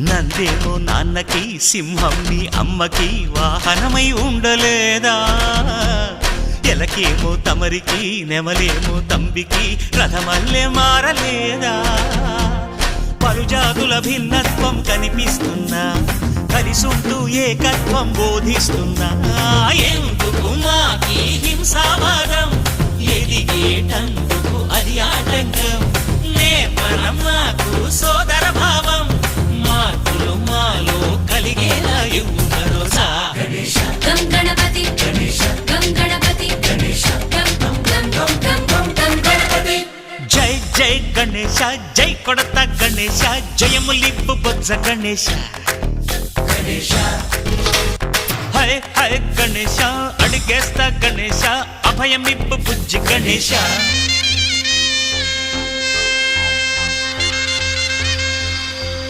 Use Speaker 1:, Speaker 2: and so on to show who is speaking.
Speaker 1: నందేమో నాన్నకి సింహం నీ అమ్మకి వాహనమై ఉండలేదా ఎలకేమో తమరికి నెమలేమో తంబికి రథమల్లే మారలేదా పలుజాతుల భిన్నత్వం కనిపిస్తున్నా కలిసుంటూ ఏకత్వం బోధిస్తున్నా ఎందుకు మాకి హింసావాదం ఎదిగేటందుకు అది ఆటంకం నేపరం మాకు సోదర భావం మార్పులు మాలో కలిగేలా ఇవ్వు భరోసా
Speaker 2: గం గణపతి గం గణపతి గం గం గం గం గం గణపతి
Speaker 1: జై జై గణేశ జై కొడత గణేశ జయములిప్పు బొజ్జ గణేశ హై హై గణేశ అడిగేస్తా గణేశ అభయమిప్పు బుజ్జి గణేశ